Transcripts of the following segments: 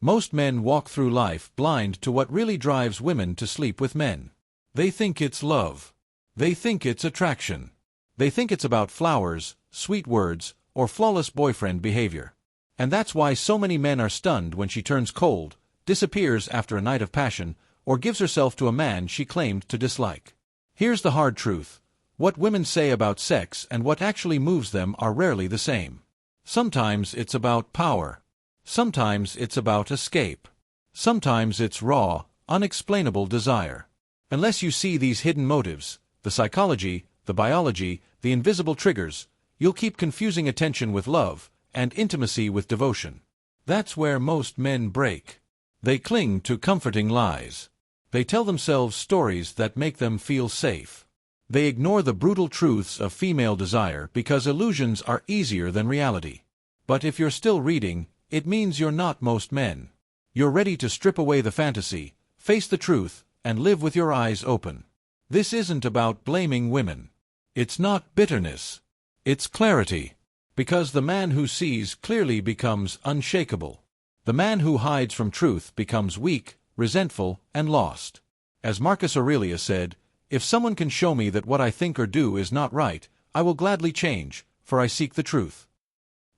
Most men walk through life blind to what really drives women to sleep with men. They think it's love. They think it's attraction. They think it's about flowers, sweet words, or flawless boyfriend behavior. And that's why so many men are stunned when she turns cold, disappears after a night of passion, or gives herself to a man she claimed to dislike. Here's the hard truth. What women say about sex and what actually moves them are rarely the same. Sometimes it's about power. Sometimes it's about escape. Sometimes it's raw, unexplainable desire. Unless you see these hidden motives, the psychology, the biology, the invisible triggers, you'll keep confusing attention with love and intimacy with devotion. That's where most men break. They cling to comforting lies. They tell themselves stories that make them feel safe. They ignore the brutal truths of female desire because illusions are easier than reality. But if you're still reading, it means you're not most men. You're ready to strip away the fantasy, face the truth, and live with your eyes open. This isn't about blaming women. It's not bitterness. It's clarity. Because the man who sees clearly becomes unshakable. The man who hides from truth becomes weak, resentful, and lost. As Marcus Aurelius said, "If someone can show me that what I think or do is not right, I will gladly change, for I seek the truth."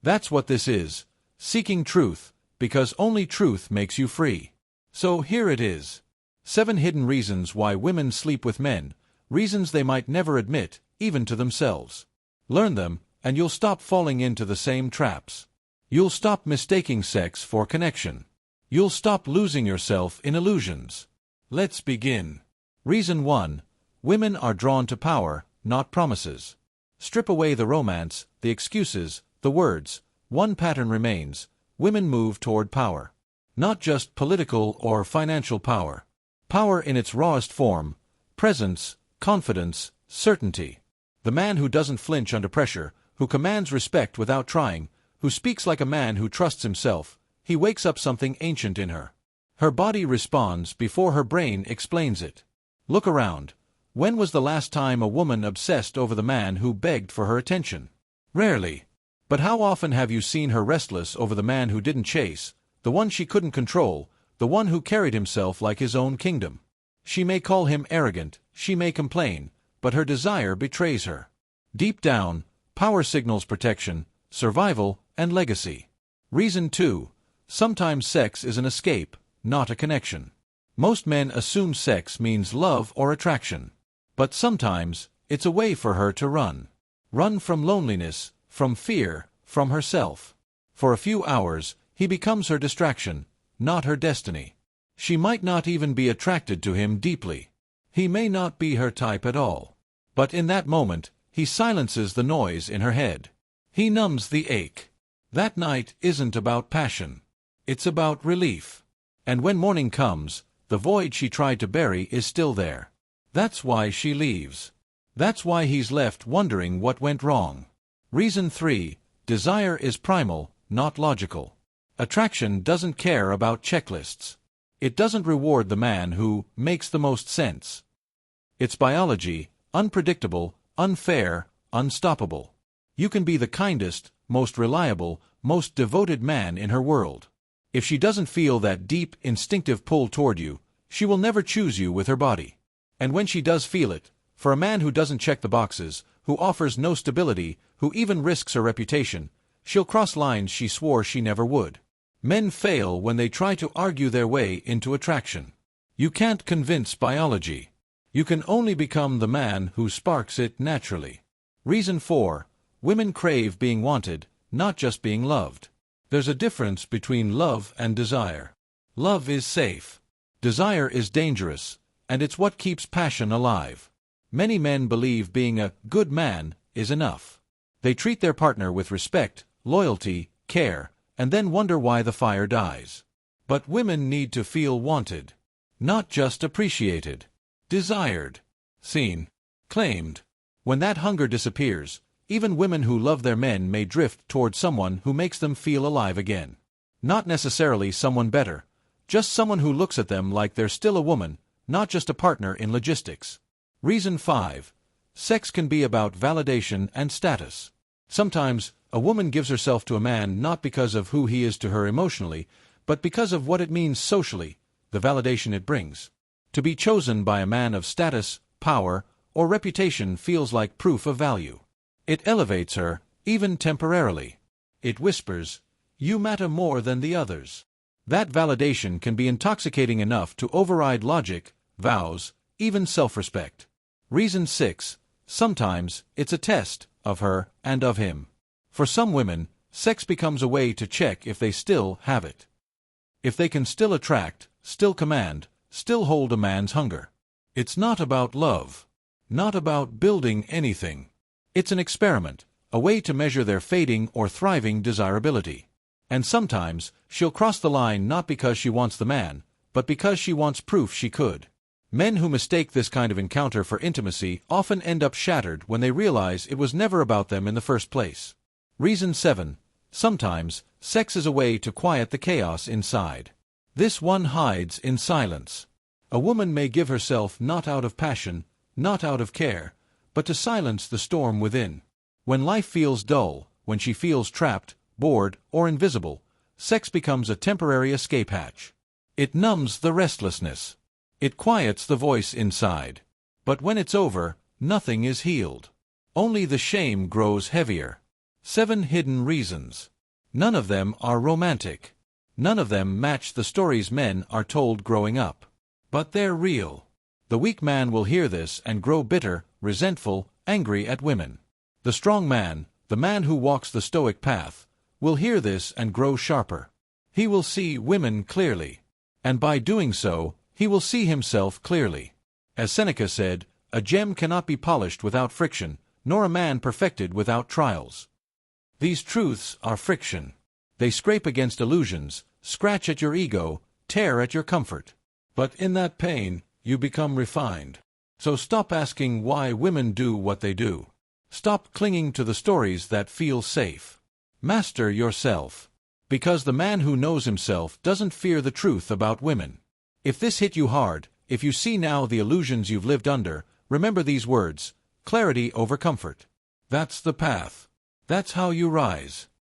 That's what this is, seeking truth, because only truth makes you free. So here it is. 7 hidden reasons why women sleep with men, reasons they might never admit, even to themselves. Learn them, and you'll stop falling into the same traps. You'll stop mistaking sex for connection. You'll stop losing yourself in illusions. Let's begin. Reason 1. Women are drawn to power, not promises. Strip away the romance, the excuses, the words. One pattern remains. Women move toward power. Not just political or financial power. Power in its rawest form. Presence, confidence, certainty. The man who doesn't flinch under pressure, who commands respect without trying, who speaks like a man who trusts himself, he wakes up something ancient in her. Her body responds before her brain explains it. Look around. When was the last time a woman obsessed over the man who begged for her attention? Rarely. But how often have you seen her restless over the man who didn't chase, the one she couldn't control, the one who carried himself like his own kingdom? She may call him arrogant, she may complain, but her desire betrays her. Deep down, power signals protection, survival, and legacy. Reason 2. Sometimes sex is an escape, not a connection. Most men assume sex means love or attraction. But sometimes, it's a way for her to run. Run from loneliness, from fear, from herself. For a few hours, he becomes her distraction, not her destiny. She might not even be attracted to him deeply. He may not be her type at all. But in that moment, he silences the noise in her head. He numbs the ache. That night isn't about passion. It's about relief. And when morning comes, the void she tried to bury is still there. That's why she leaves. That's why he's left wondering what went wrong. Reason 3. Desire is primal, not logical. Attraction doesn't care about checklists. It doesn't reward the man who makes the most sense. It's biology, unpredictable, unfair, unstoppable. You can be the kindest, most reliable, most devoted man in her world. If she doesn't feel that deep, instinctive pull toward you, she will never choose you with her body. And when she does feel it, for a man who doesn't check the boxes, who offers no stability, who even risks her reputation, she'll cross lines she swore she never would. Men fail when they try to argue their way into attraction. You can't convince biology. You can only become the man who sparks it naturally. Reason 4. Women crave being wanted, not just being loved. There's a difference between love and desire. Love is safe. Desire is dangerous, and it's what keeps passion alive. Many men believe being a good man is enough. They treat their partner with respect, loyalty, care, and then wonder why the fire dies. But women need to feel wanted. Not just appreciated. Desired. Seen. Claimed. When that hunger disappears, even women who love their men may drift toward someone who makes them feel alive again. Not necessarily someone better, just someone who looks at them like they're still a woman, not just a partner in logistics. Reason 5. Sex can be about validation and status. Sometimes, a woman gives herself to a man not because of who he is to her emotionally, but because of what it means socially, the validation it brings. To be chosen by a man of status, power, or reputation feels like proof of value. It elevates her, even temporarily. It whispers, "You matter more than the others." That validation can be intoxicating enough to override logic, vows, even self-respect. Reason 6. Sometimes it's a test of her and of him. For some women, sex becomes a way to check if they still have it. If they can still attract, still command, still hold a man's hunger. It's not about love. Not about building anything. It's an experiment, a way to measure their fading or thriving desirability. And sometimes, she'll cross the line not because she wants the man, but because she wants proof she could. Men who mistake this kind of encounter for intimacy often end up shattered when they realize it was never about them in the first place. Reason 7. Sometimes, sex is a way to quiet the chaos inside. This one hides in silence. A woman may give herself not out of passion, not out of care, but to silence the storm within. When life feels dull, when she feels trapped, bored, or invisible, sex becomes a temporary escape hatch. It numbs the restlessness. It quiets the voice inside. But when it's over, nothing is healed. Only the shame grows heavier. 7 hidden reasons. None of them are romantic. None of them match the stories men are told growing up. But they're real. The weak man will hear this and grow bitter, resentful, angry at women. The strong man, the man who walks the Stoic path, will hear this and grow sharper. He will see women clearly. And by doing so, he will see himself clearly. As Seneca said, a gem cannot be polished without friction, nor a man perfected without trials. These truths are friction. They scrape against illusions, scratch at your ego, tear at your comfort. But in that pain, you become refined. So stop asking why women do what they do. Stop clinging to the stories that feel safe. Master yourself. Because the man who knows himself doesn't fear the truth about women. If this hit you hard, if you see now the illusions you've lived under, remember these words: clarity over comfort. That's the path. That's how you rise.